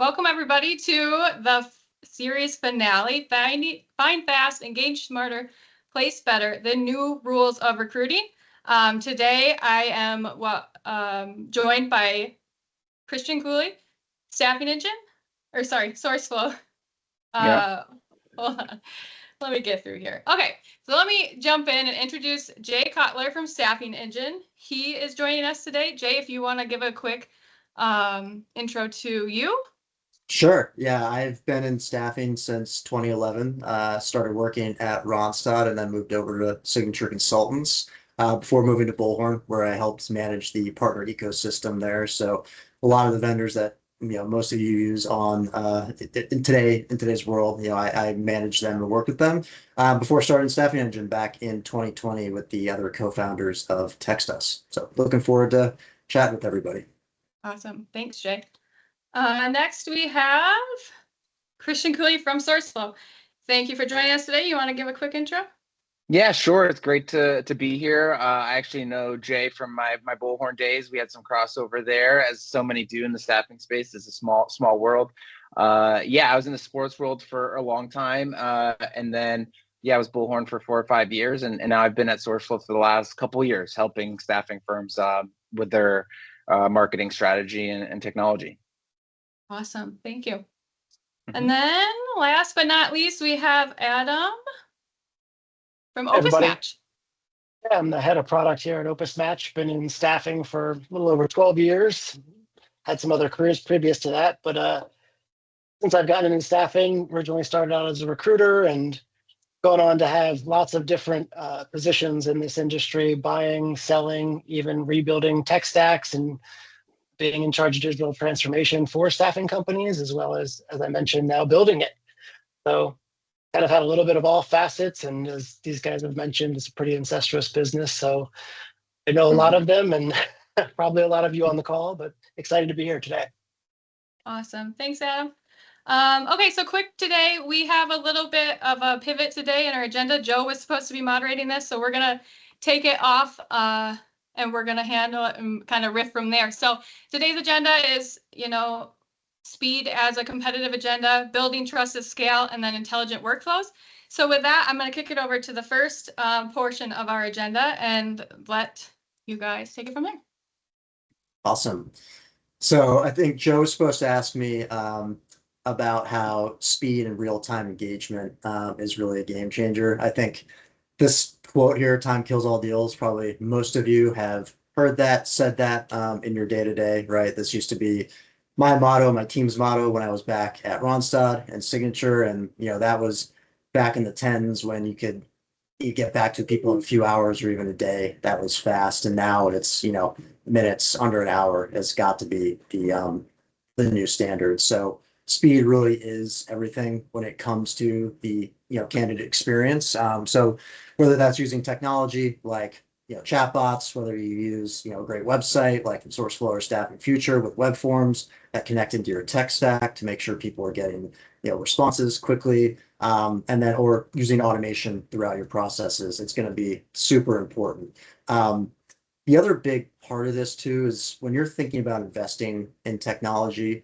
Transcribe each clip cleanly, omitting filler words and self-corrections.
Welcome everybody to the series finale, Find Fast, Engage Smarter, Place Better, the new rules of recruiting. Today I am joined by Christian Cooley, Staffing Engine, Sourceflow. Yeah. Hold on, let me get through here. Okay, so let me jump in and introduce Jay Kotler from Staffing Engine. He is joining us today. Jay, if you want to give a quick intro to you. Sure. Yeah, I've been in staffing since 2011. Started working at Randstad and then moved over to Signature Consultants before moving to Bullhorn, where I helped manage the partner ecosystem there. So a lot of the vendors that most of you use on in today's world, I manage them and work with them before starting Staffing Engine back in 2020 with the other co-founders of TextUs. So looking forward to chatting with everybody. Awesome. Thanks, Jay. Next, we have Christian Cooley from Sourceflow. Thank you for joining us today. You want to give a quick intro? Yeah, sure. It's great to be here. I actually know Jay from my Bullhorn days. We had some crossover there, as so many do in the staffing space. It's a small world. Yeah, I was in the sports world for a long time, and then I was Bullhorn for 4 or 5 years, and now I've been at Sourceflow for the last couple of years, helping staffing firms with their marketing strategy and technology. Awesome. Thank you. And then last but not least, we have Adam from Opus Match. Yeah, I'm the head of product here at Opus Match. Been in staffing for a little over 12 years. Had some other careers previous to that, but since I've gotten into staffing, originally started out as a recruiter and gone on to have lots of different positions in this industry, buying, selling, even rebuilding tech stacks and being in charge of digital transformation for staffing companies, as well as I mentioned, now building it. So kind of had a little bit of all facets, and as these guys have mentioned, it's a pretty incestuous business. So I know a lot of them, and probably a lot of you on the call, but excited to be here today. Awesome. Thanks, Adam. Okay, so quick today, we have a little bit of a pivot today in our agenda. Joe was supposed to be moderating this, so we're going to take it off and we're going to handle it and kind of riff from there. So today's agenda is, speed as a competitive agenda, building trust at scale, and then intelligent workflows. So with that, I'm going to kick it over to the first portion of our agenda and let you guys take it from there. Awesome. So I think Joe's supposed to ask me about how speed and real-time engagement is really a game changer. I think this quote here, "Time kills all deals," probably most of you have heard that, said that in your day-to-day, right? This used to be my motto, my team's motto when I was back at Randstad and Signature, and that was back in the tens when you get back to people in a few hours or even a day. That was fast, and now it's minutes, under an hour has got to be the new standard. So speed really is everything when it comes to the candidate experience. So whether that's using technology like chatbots, whether you use a great website like Sourceflow or Staffing Future with web forms that connect into your tech stack to make sure people are getting responses quickly, and then or using automation throughout your processes, it's going to be super important. The other big part of this too is when you're thinking about investing in technology,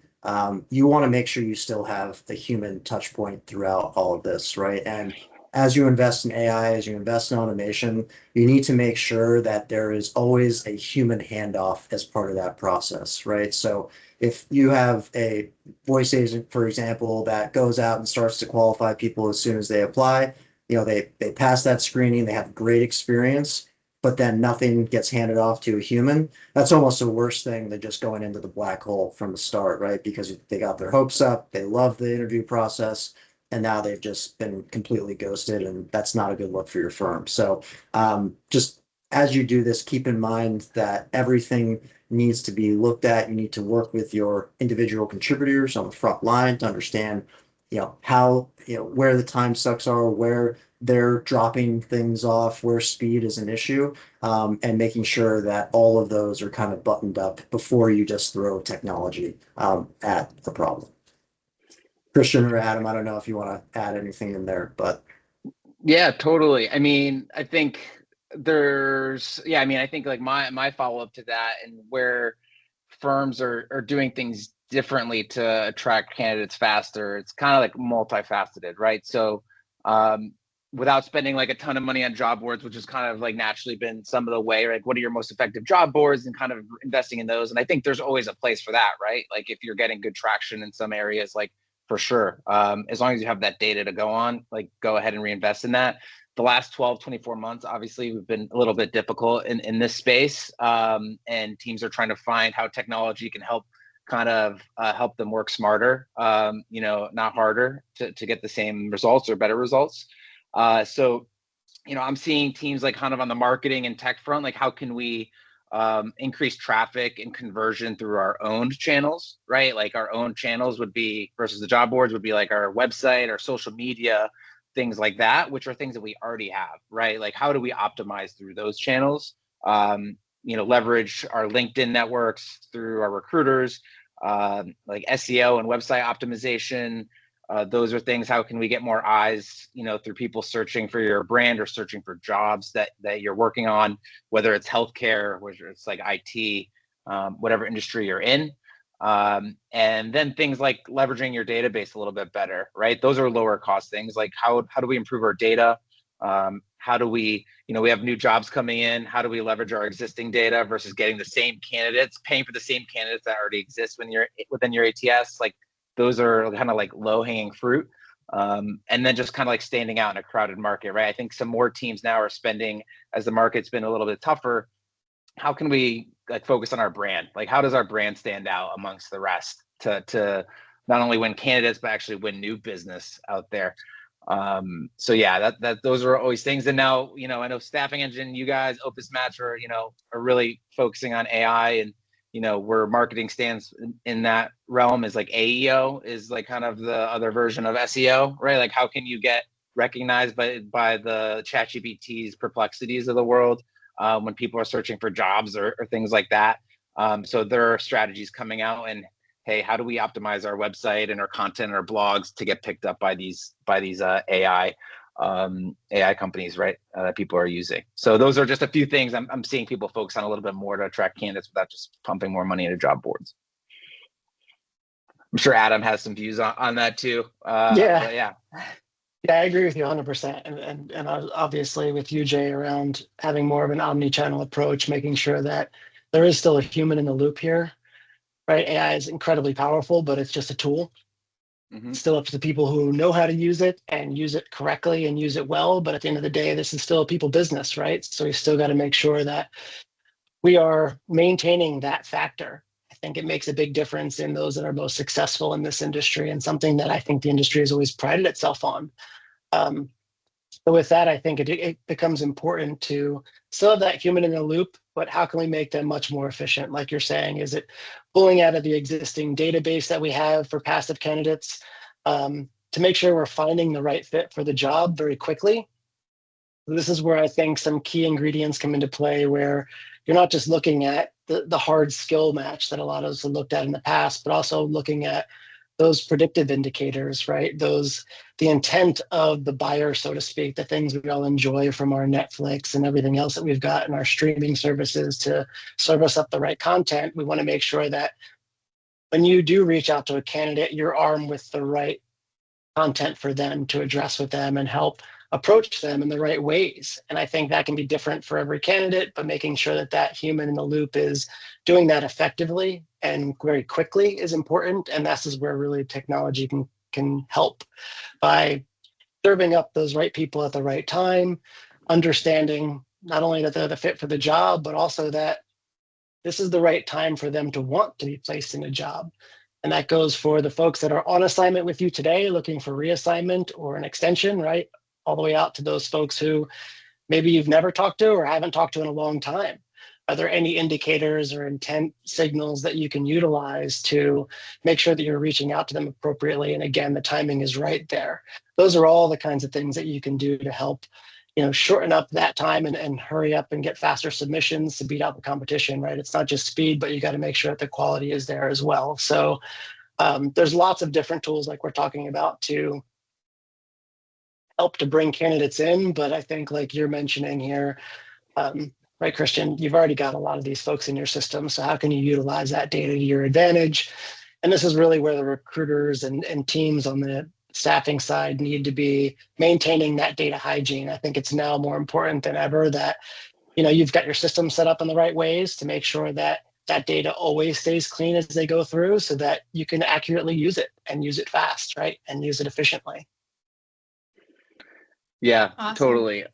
you want to make sure you still have the human touch point throughout all of this, right? And as you invest in AI, as you invest in automation, you need to make sure that there is always a human handoff as part of that process, right? So if you have a voice agent, for example, that goes out and starts to qualify people as soon as they apply, they pass that screening, they have a great experience, but then nothing gets handed off to a human. That's almost a worse thing than just going into the black hole from the start, right? Because they got their hopes up, they love the interview process, and now they've just been completely ghosted, and that's not a good look for your firm. So just as you do this, keep in mind that everything needs to be looked at. You need to work with your individual contributors on the front line to understand, how, where the time sucks are, where they're dropping things off, where speed is an issue, and making sure that all of those are kind of buttoned up before you just throw technology at the problem. Christian or Adam, I don't know if you want to add anything in there, but. Yeah, totally. I mean, I think I think like my follow-up to that and where firms are doing things differently to attract candidates faster. It's kind of like multifaceted, right? So without spending like a ton of money on job boards, which has kind of like naturally been some of the way, like what are your most effective job boards and kind of investing in those. And I think there's always a place for that, right? Like if you're getting good traction in some areas, like for sure, as long as you have that data to go on, like go ahead and reinvest in that. The last 12, 24 months, obviously we've been a little bit difficult in this space, and teams are trying to find how technology can help kind of help them work smarter, not harder to get the same results or better results. So, I'm seeing teams like kind of on the marketing and tech front, like how can we increase traffic and conversion through our own channels, right? Like our own channels would be versus the job boards would be like our website, our social media, things like that, which are things that we already have, right? Like how do we optimize through those channels? Leverage our LinkedIn networks through our recruiters, like SEO and website optimization. Those are things. How can we get more eyes, through people searching for your brand or searching for jobs that you're working on, whether it's healthcare, whether it's like IT, whatever industry you're in. And then things like leveraging your database a little bit better, right? Those are lower cost things. Like how do we improve our data? How do we, we have new jobs coming in. How do we leverage our existing data versus getting the same candidates, paying for the same candidates that already exist when you're within your ATS? Like those are kind of like low hanging fruit. And then just kind of like standing out in a crowded market, right? I think some more teams now are spending, as the market's been a little bit tougher, how can we like focus on our brand? Like how does our brand stand out amongst the rest to not only win candidates, but actually win new business out there? So yeah, that those are always things. And now, I know Staffing Engine, you guys, Opus Match are really focusing on AI, and where marketing stands in that realm is like AEO is like kind of the other version of SEO, right? Like how can you get recognized by the ChatGPT's Perplexities of the world when people are searching for jobs or things like that. So there are strategies coming out, and hey, how do we optimize our website and our content and our blogs to get picked up by these AI companies, right? That people are using. So those are just a few things I'm seeing people focus on a little bit more to attract candidates without just pumping more money into job boards. I'm sure Adam has some views on that too. Yeah, I agree with you 100%. And obviously with you, Jay, around having more of an omni-channel approach, making sure that there is still a human in the loop here, right? AI is incredibly powerful, but it's just a tool. Mm-hmm. It's still up to the people who know how to use it and use it correctly and use it well. But at the end of the day, this is still a people business, right? So we still got to make sure that we are maintaining that factor. I think it makes a big difference in those that are most successful in this industry, and something that I think the industry has always prided itself on. So with that, I think it becomes important to still have that human in the loop, but how can we make them much more efficient? Like you're saying, is it pulling out of the existing database that we have for passive candidates to make sure we're finding the right fit for the job very quickly? This is where I think some key ingredients come into play, where you're not just looking at the hard skill match that a lot of us have looked at in the past, but also looking at those predictive indicators, right? The intent of the buyer, so to speak, the things we all enjoy from our Netflix and everything else that we've got in our streaming services to serve us up the right content. We want to make sure that when you do reach out to a candidate, you're armed with the right content for them to address with them and help approach them in the right ways. And I think that can be different for every candidate, but making sure that that human in the loop is doing that effectively and very quickly is important. And this is where really technology can help by serving up those right people at the right time, understanding not only that they're the fit for the job, but also that this is the right time for them to want to be placed in a job. And that goes for the folks that are on assignment with you today, looking for reassignment or an extension, right? All the way out to those folks who maybe you've never talked to or haven't talked to in a long time. Are there any indicators or intent signals that you can utilize to make sure that you're reaching out to them appropriately? And again, the timing is right there. Those are all the kinds of things that you can do to help, shorten up that time and hurry up and get faster submissions to beat out the competition, right? It's not just speed, but you got to make sure that the quality is there as well. So there's lots of different tools like we're talking about to help to bring candidates in. But I think like you're mentioning here, right, Christian, you've already got a lot of these folks in your system. So how can you utilize that data to your advantage And this is really where the recruiters and teams on the staffing side need to be maintaining that data hygiene. I think it's now more important than ever that, you've got your system set up in the right ways to make sure that that data always stays clean as they go through so that you can accurately use it and use it fast, right? And use it efficiently. Yeah, Awesome. totally.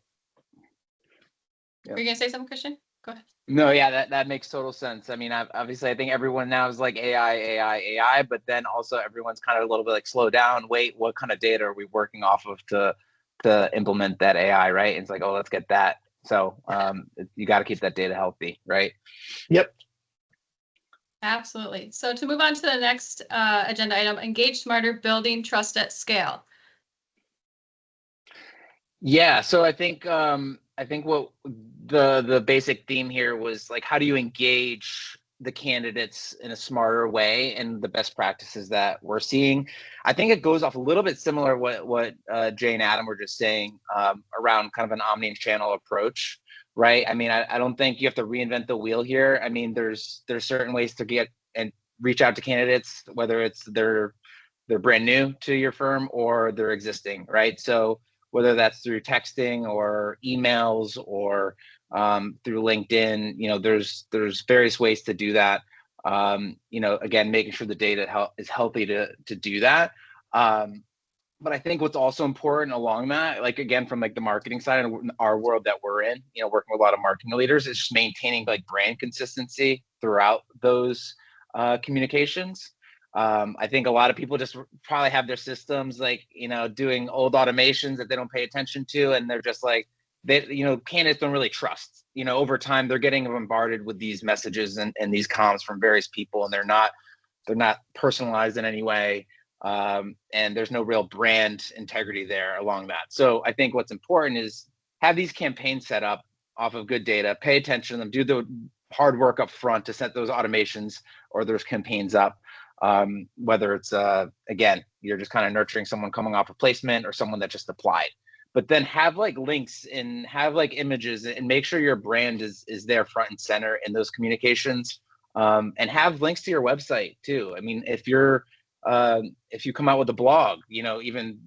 Were you gonna say something, Christian? Go ahead. No, yeah, that makes total sense. I mean, obviously, I think everyone now is like AI, but then also everyone's kind of a little bit like, slow down, wait, what kind of data are we working off of to implement that AI, right? And it's like, oh, let's get that. So you got to keep that data healthy, right? Yep. Absolutely. So to move on to the next agenda item, engage smarter, building trust at scale. Yeah, so I think what the basic theme here was like, how do you engage the candidates in a smarter way, and the best practices that we're seeing. I think it goes off a little bit similar what Jay and Adam were just saying around kind of an omni-channel approach, right? I mean, I don't think you have to reinvent the wheel here. I mean, there's certain ways to get and reach out to candidates, whether it's they're brand new to your firm or they're existing, right? So whether that's through texting or emails or through LinkedIn, there's various ways to do that. Again, making sure the data is healthy to do that. But I think what's also important along that, like, again, from like the marketing side and our world that we're in, working with a lot of marketing leaders, is just maintaining like brand consistency throughout those communications. I think a lot of people just probably have their systems like, doing old automations that they don't pay attention to. And they're just like, candidates don't really trust, over time they're getting bombarded with these messages and these comms from various people, and they're not personalized in any way. And there's no real brand integrity there along that. So I think what's important is have these campaigns set up off of good data, pay attention to them, do the hard work up front to set those automations or those campaigns up. Whether it's, again, you're just kind of nurturing someone coming off a placement or someone that just applied, but then have like links and have like images and make sure your brand is there front and center in those communications, and have links to your website too. I mean, if you come out with a blog, even,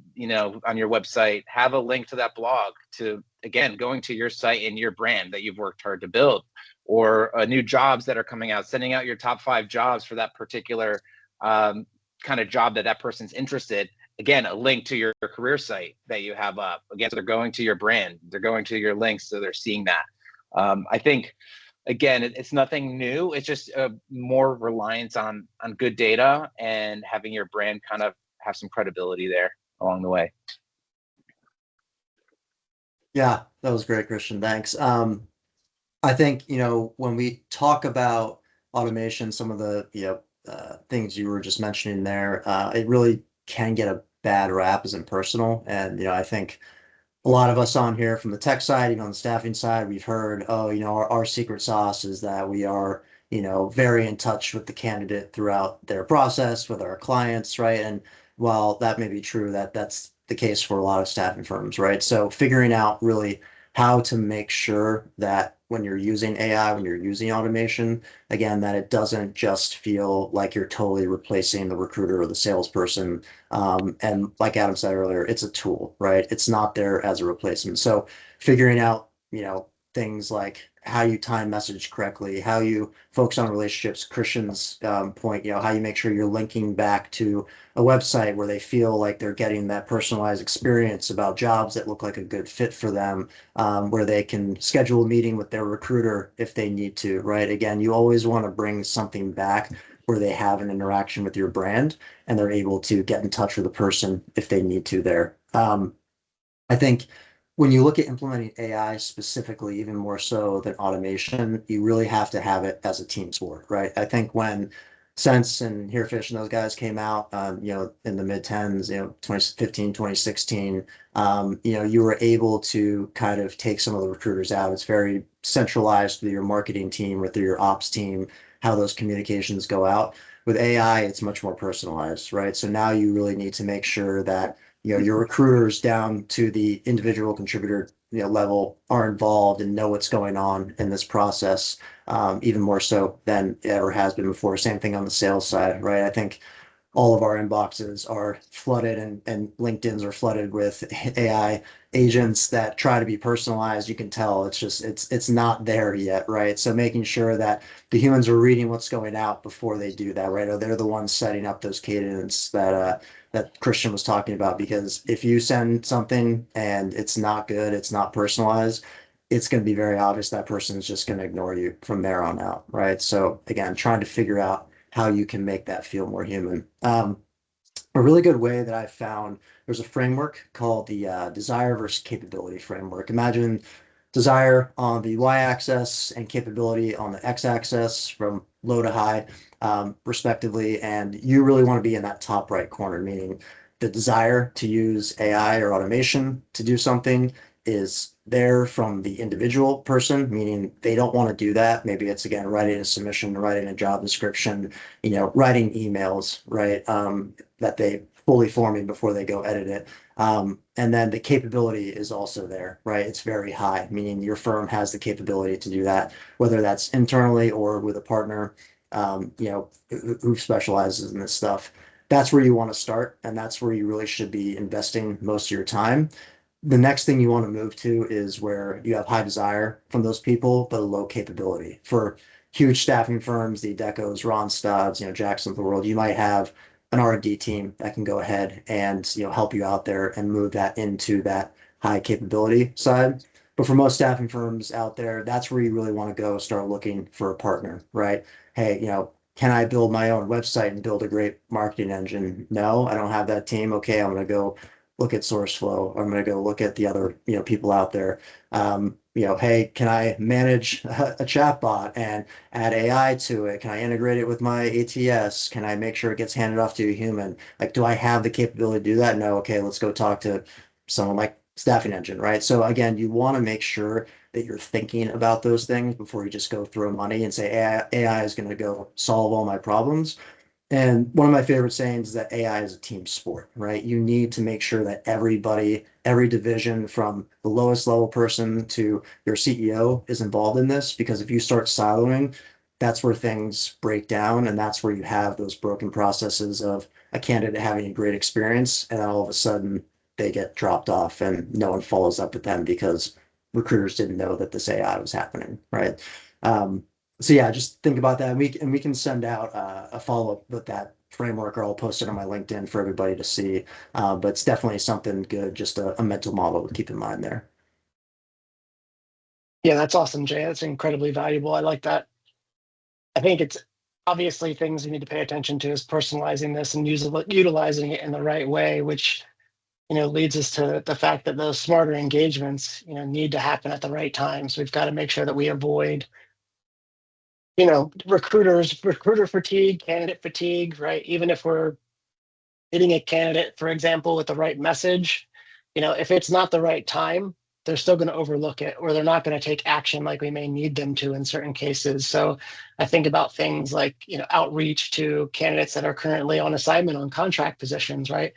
on your website, have a link to that blog to, again, going to your site and your brand that you've worked hard to build, or new jobs that are coming out, sending out your top 5 jobs for that particular kind of job that person's interested. Again, a link to your career site that you have up. Again, so they're going to your brand, they're going to your links, so they're seeing that. I think, again, it's nothing new. It's just more reliance on good data and having your brand kind of have some credibility there along the way. Yeah, that was great, Christian. Thanks. I think, when we talk about automation, some of the, things you were just mentioning there, it really can get a bad rap as impersonal. And, I think a lot of us on here from the tech side, even on the staffing side, we've heard, oh, our secret sauce is that we are, very in touch with the candidate throughout their process with our clients, right? And while that may be true, that's the case for a lot of staffing firms, right? So figuring out really how to make sure that when you're using AI, when you're using automation, again, that it doesn't just feel like you're totally replacing the recruiter or the salesperson. And like Adam said earlier, it's a tool, right? It's not there as a replacement. So figuring out, things like how you time message correctly, how you focus on relationships, Christian's point, how you make sure you're linking back to a website where they feel like they're getting that personalized experience about jobs that look like a good fit for them, where they can schedule a meeting with their recruiter if they need to, right? Again, you always want to bring something back where they have an interaction with your brand and they're able to get in touch with the person if they need to there. I think when you look at implementing AI specifically, even more so than automation, you really have to have it as a team sport, right? I think when Sense and Herefish and those guys came out, in the mid 10s, 2015, 2016, you were able to kind of take some of the recruiters out. It's very centralized through your marketing team or through your ops team, how those communications go out. With AI, it's much more personalized, right? So now you really need to make sure that your recruiters down to the individual contributor level are involved and know what's going on in this process, even more so than it ever has been before. Same thing on the sales side, right? I think all of our inboxes are flooded and LinkedIn's are flooded with AI agents that try to be personalized. You can tell it's not there yet, right? So making sure that the humans are reading what's going out before they do that, right? Or they're the ones setting up those cadence that Christian was talking about. Because if you send something and it's not good, it's not personalized, it's going to be very obvious that person is just going to ignore you from there on out, right? So again, trying to figure out how you can make that feel more human. A really good way that I found, there's a framework called the desire versus capability framework. Imagine desire on the y-axis and capability on the x-axis from low to high, respectively. And you really want to be in that top right corner, meaning the desire to use AI or automation to do something is there from the individual person, meaning they don't want to do that. Maybe it's, again, writing a submission, writing a job description, writing emails, right? That they fully forming before they go edit it. And then the capability is also there, right? It's very high, meaning your firm has the capability to do that, whether that's internally or with a partner, who specializes in this stuff. That's where you want to start, and that's where you really should be investing most of your time. The next thing you want to move to is where you have high desire from those people, but a low capability. For huge staffing firms, the Adecco's, Ronstad's, Jackson of the world, you might have an R&D team that can go ahead and help you out there and move that into that high capability side. But for most staffing firms out there, that's where you really want to go start looking for a partner, right? Hey, can I build my own website and build a great marketing engine? No, I don't have that team. Okay, I'm going to go look at SourceFlow. I'm going to go look at the other, people out there. Hey, can I manage a chatbot and add AI to it? Can I integrate it with my ATS? Can I make sure it gets handed off to a human? Like, do I have the capability to do that? No. Okay, let's go talk to someone like Staffing Engine, right? So again, you want to make sure that you're thinking about those things before you just go throw money and say AI is going to go solve all my problems. And one of my favorite sayings is that AI is a team sport, right? You need to make sure that everybody, every division from the lowest level person to your CEO is involved in this, because if you start siloing, that's where things break down. And that's where you have those broken processes of a candidate having a great experience. And then all of a sudden they get dropped off and no one follows up with them because recruiters didn't know that this AI was happening, right? So yeah, just think about that. We can send out a follow-up with that framework, or I'll post it on my LinkedIn for everybody to see. But it's definitely something good, just a mental model to keep in mind there. Yeah, that's awesome, Jay. That's incredibly valuable. I like that. I think it's obviously things you need to pay attention to is personalizing this and utilizing it in the right way, which leads us to the fact that those smarter engagements need to happen at the right time. So we've got to make sure that we avoid recruiter fatigue, candidate fatigue, right? Even if we're hitting a candidate, for example, with the right message, if it's not the right time, they're still going to overlook it, or they're not going to take action like we may need them to in certain cases. So I think about things like, outreach to candidates that are currently on assignment on contract positions, right?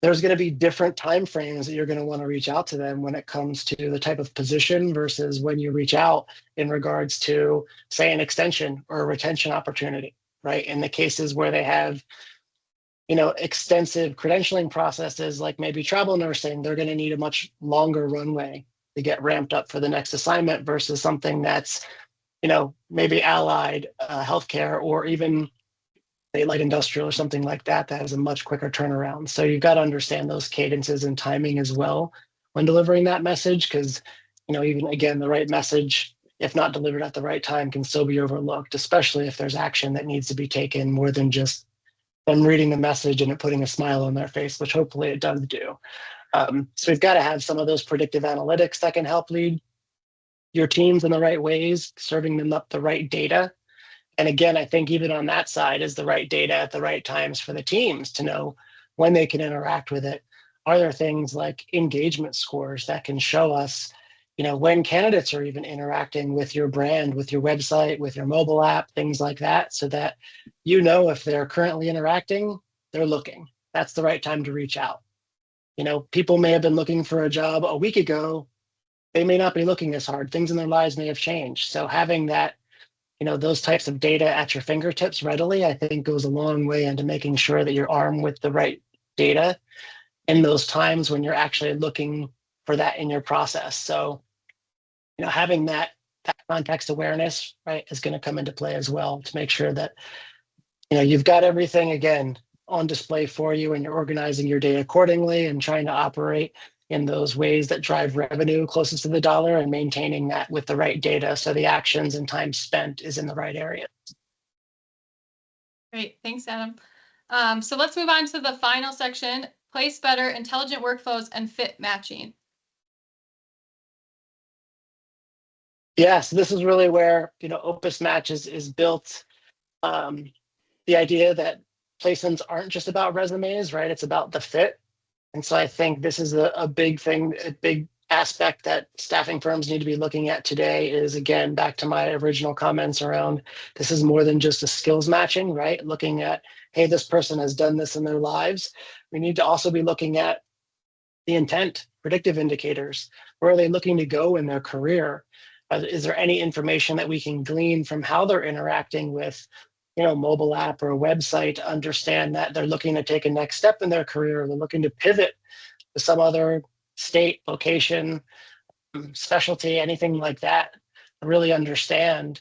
There's going to be different timeframes that you're going to want to reach out to them when it comes to the type of position versus when you reach out in regards to, say, an extension or a retention opportunity, right? In the cases where they have, extensive credentialing processes, like maybe travel nursing, they're going to need a much longer runway to get ramped up for the next assignment versus something that's, maybe allied healthcare, or even light industrial or something like that, that has a much quicker turnaround. So you've got to understand those cadences and timing as well when delivering that message, because even again, the right message, if not delivered at the right time, can still be overlooked, especially if there's action that needs to be taken more than just them reading the message and it putting a smile on their face, which hopefully it does do. So we've got to have some of those predictive analytics that can help lead your teams in the right ways, serving them up the right data. And again, I think even on that side is the right data at the right times for the teams to know when they can interact with it. Are there things like engagement scores that can show us, when candidates are even interacting with your brand, with your website, with your mobile app, things like that, so that if they're currently interacting, they're looking. That's the right time to reach out. People may have been looking for a job a week ago. They may not be looking as hard. Things in their lives may have changed. So having that, those types of data at your fingertips readily, I think goes a long way into making sure that you're armed with the right data in those times when you're actually looking for that in your process. So, having that context awareness, right, is going to come into play as well to make sure that, you've got everything again on display for you and you're organizing your data accordingly and trying to operate in those ways that drive revenue closest to the dollar and maintaining that with the right data so the actions and time spent is in the right area. Great, thanks, Adam. So let's move on to the final section, place better intelligent workflows and fit matching. Yeah, so this is really where, Opus Match is built. The idea that placements aren't just about resumes, right? It's about the fit. And so I think this is a big thing, a big aspect that staffing firms need to be looking at today is, again, back to my original comments around this is more than just a skills matching, right? Looking at, hey, this person has done this in their lives. We need to also be looking at the intent, predictive indicators. Where are they looking to go in their career? Is there any information that we can glean from how they're interacting with mobile app or a website to understand that they're looking to take a next step in their career, they're looking to pivot to some other state, location, specialty, anything like that, really understand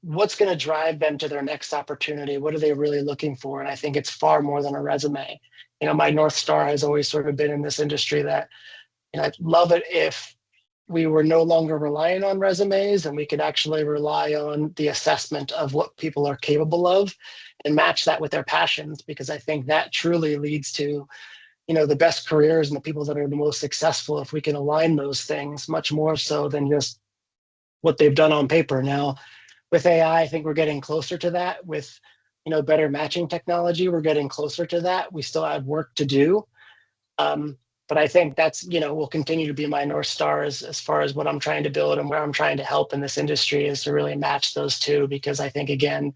what's going to drive them to their next opportunity. What are they really looking for? And I think it's far more than a resume. My North Star has always sort of been in this industry that, I'd love it if we were no longer relying on resumes and we could actually rely on the assessment of what people are capable of and match that with their passions, because I think that truly leads to, the best careers and the people that are the most successful if we can align those things much more so than just what they've done on paper. Now, with AI, I think we're getting closer to that. With, better matching technology, we're getting closer to that. We still have work to do. But I think that's, will continue to be my North Star as far as what I'm trying to build and where I'm trying to help in this industry is to really match those two. Because I think, again,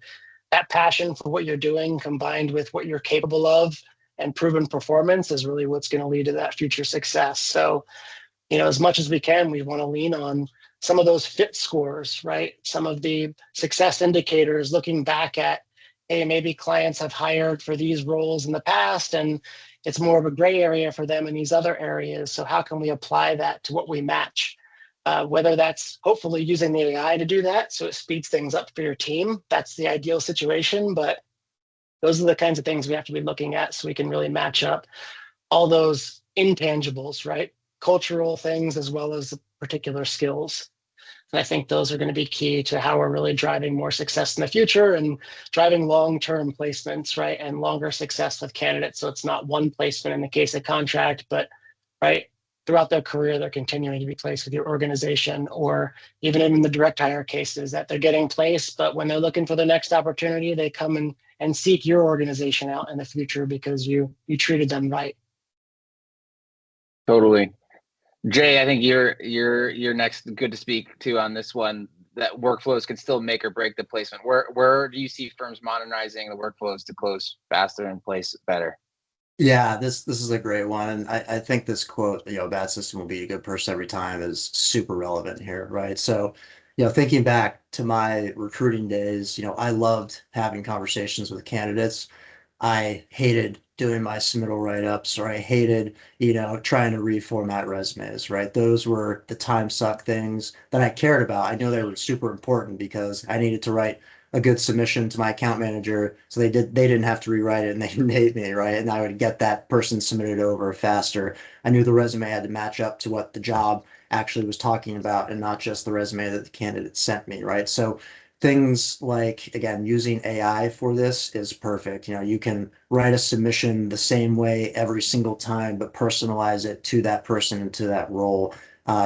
that passion for what you're doing combined with what you're capable of and proven performance is really what's going to lead to that future success. So, as much as we can, we want to lean on some of those fit scores, right? Some of the success indicators, looking back at, hey, maybe clients have hired for these roles in the past and it's more of a gray area for them in these other areas. So how can we apply that to what we match? Whether that's hopefully using the AI to do that, so it speeds things up for your team. That's the ideal situation, but those are the kinds of things we have to be looking at so we can really match up all those intangibles, right? Cultural things as well as particular skills. And I think those are going to be key to how we're really driving more success in the future and driving long-term placements, right? And longer success with candidates. So it's not one placement in the case of contract, but right throughout their career, they're continuing to be placed with your organization, or even in the direct hire cases that they're getting placed. But when they're looking for the next opportunity, they come and seek your organization out in the future because you treated them right. Totally. Jay, I think you're next good to speak to on this one, that workflows can still make or break the placement. Where do you see firms modernizing the workflows to close faster and place better? Yeah, this is a great one. And I think this quote, bad system will be a good person every time is super relevant here, right? So, thinking back to my recruiting days, I loved having conversations with candidates. I hated doing my submittal write-ups, or I hated, trying to reformat resumes, right? Those were the time suck things that I cared about. I know they were super important because I needed to write a good submission to my account manager, so they didn't have to rewrite it and they didn't hate me, right? And I would get that person submitted over faster. I knew the resume had to match up to what the job actually was talking about and not just the resume that the candidate sent me, right? So things like, again, using AI for this is perfect. You can write a submission the same way every single time, but personalize it to that person and to that role.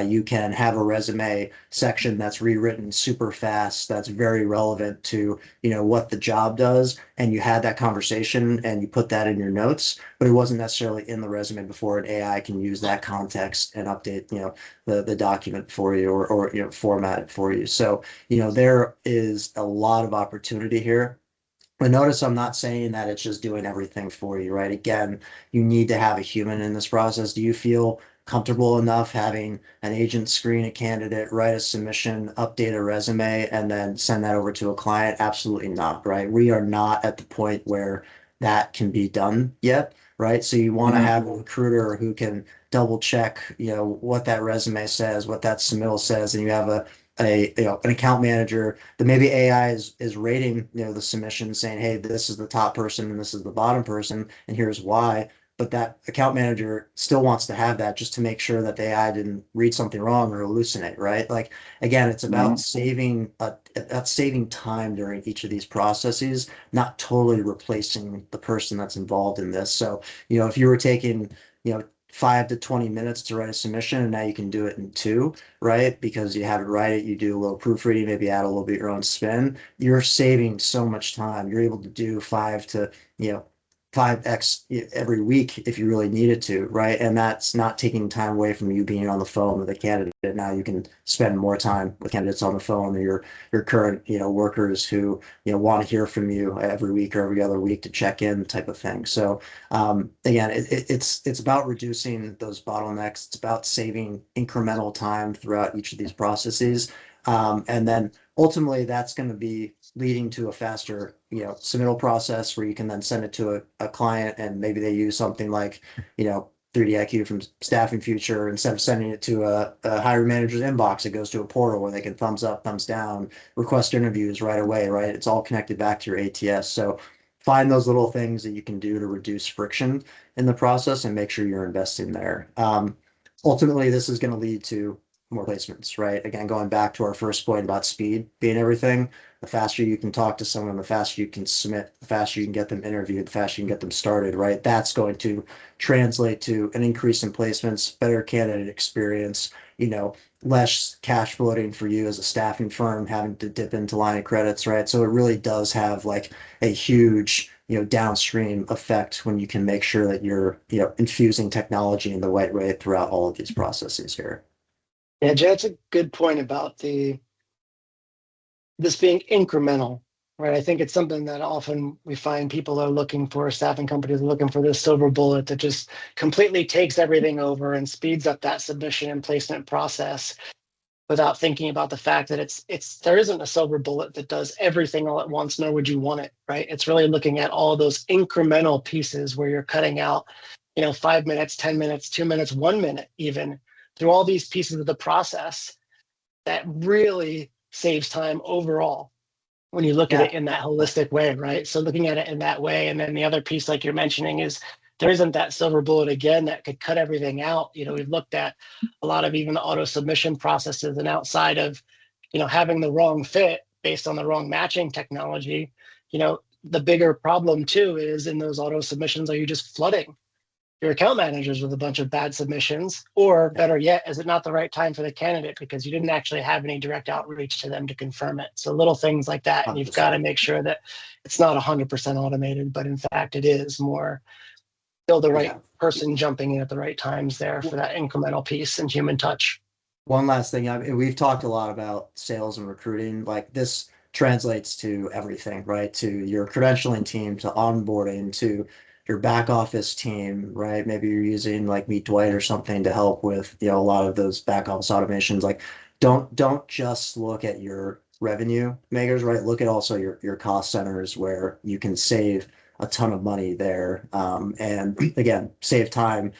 You can have a resume section that's rewritten super fast, that's very relevant to, what the job does. And you had that conversation and you put that in your notes, but it wasn't necessarily in the resume before, and AI can use that context and update, the document for you, or format it for you. So, there is a lot of opportunity here. But notice I'm not saying that it's just doing everything for you, right? Again, you need to have a human in this process. Do you feel comfortable enough having an agent screen a candidate, write a submission, update a resume, and then send that over to a client? Absolutely not, right? We are not at the point where that can be done yet, right? So you want to Mhm. have a recruiter who can double check, what that resume says, what that submittal says, and you have an account manager that maybe AI is rating, the submission saying, hey, this is the top person and this is the bottom person, and here's why. But that account manager still wants to have that just to make sure that the AI didn't read something wrong or hallucinate, right? Like again, it's about Mhm. saving time during each of these processes, not totally replacing the person that's involved in this. So, if you were taking, 5 to 20 minutes to write a submission and now you can do it in two, right? Because you have it right, you do a little proofreading, maybe add a little bit your own spin. You're saving so much time. You're able to do 5x every week if you really needed to, right? And that's not taking time away from you being on the phone with a candidate. Now you can spend more time with candidates on the phone or your current, workers who, want to hear from you every week or every other week to check in type of thing. So again, it's about reducing those bottlenecks. It's about saving incremental time throughout each of these processes. And then ultimately that's going to be leading to a faster, submittal process where you can then send it to a client and maybe they use something like, 3D IQ from Staffing Future. Instead of sending it to a hiring manager's inbox, it goes to a portal where they can thumbs up, thumbs down, request interviews right away, right? It's all connected back to your ATS. So find those little things that you can do to reduce friction in the process and make sure you're investing there. Ultimately, this is going to lead to more placements, right? Again, going back to our first point about speed being everything, the faster you can talk to someone, the faster you can submit, the faster you can get them interviewed, the faster you can get them started, right? That's going to translate to an increase in placements, better candidate experience, less cash floating for you as a staffing firm having to dip into line of credits, right? So it really does have like a huge, downstream effect when you can make sure that you're, infusing technology in the right way throughout all of these processes here. Yeah, Jay, that's a good point about this being incremental, right? I think it's something that often we find people are looking for, staffing companies are looking for this silver bullet that just completely takes everything over and speeds up that submission and placement process without thinking about the fact that there isn't a silver bullet that does everything all at once, nor would you want it, right? It's really looking at all those incremental pieces where you're cutting out, 5 minutes, 10 minutes, 2 minutes, 1 minute, even through all these pieces of the process that really saves time overall when you look at Yeah. it in that holistic way, right? So looking at it in that way. And then the other piece, like you're mentioning, is there isn't that silver bullet again that could cut everything out. We've looked at a lot of even the auto submission processes, and outside of, having the wrong fit based on the wrong matching technology, the bigger problem too is in those auto submissions, are you just flooding your account managers with a bunch of bad submissions? Or better yet, is it not the right time for the candidate because you didn't actually have any direct outreach to them to confirm it? So little things like that. And you've got to 100%. make sure that it's not 100% automated, but in fact, it is more still the right Yeah. person jumping in at the right times there for that incremental piece and human touch. One last thing, we've talked a lot about sales and recruiting. Like this translates to everything, right? To your credentialing team, to onboarding, to your back office team, right? Maybe you're using like Meet Dwight or something to help with, a lot of those back office automations. Like don't just look at your revenue makers, right? Look at also your cost centers where you can save a ton of money there. And again, save time,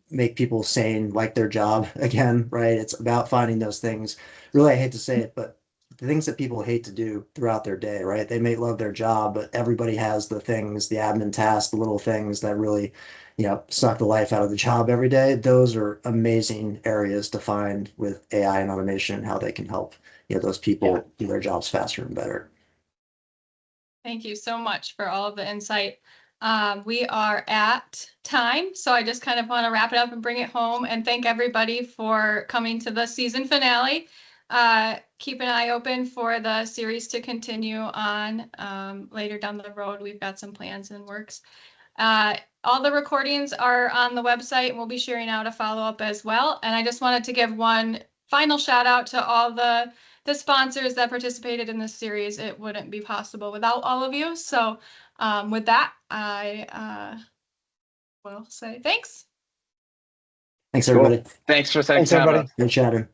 make people sane, like their job again, right? It's about finding those things. Really, I hate to say it, but the things that people hate to do throughout their day, right? They may love their job, but everybody has the things, the admin tasks, the little things that really, suck the life out of the job every day. Those are amazing areas to find with AI and automation, how they can help, those Yeah. people do their jobs faster and better. Thank you so much for all of the insight. We are at time, so I just kind of want to wrap it up and bring it home and thank everybody for coming to the season finale. Keep an eye open for the series to continue on later down the road. We've got some plans in works. All the recordings are on the website, and we'll be sharing out a follow-up as well. And I just wanted to give one final shout out to all the the sponsors that participated in this series. It wouldn't be possible without all of you. So with that, I will say thanks. Thanks, Cool. everybody. Thanks for setting Thanks, time everybody. up. Good chatting.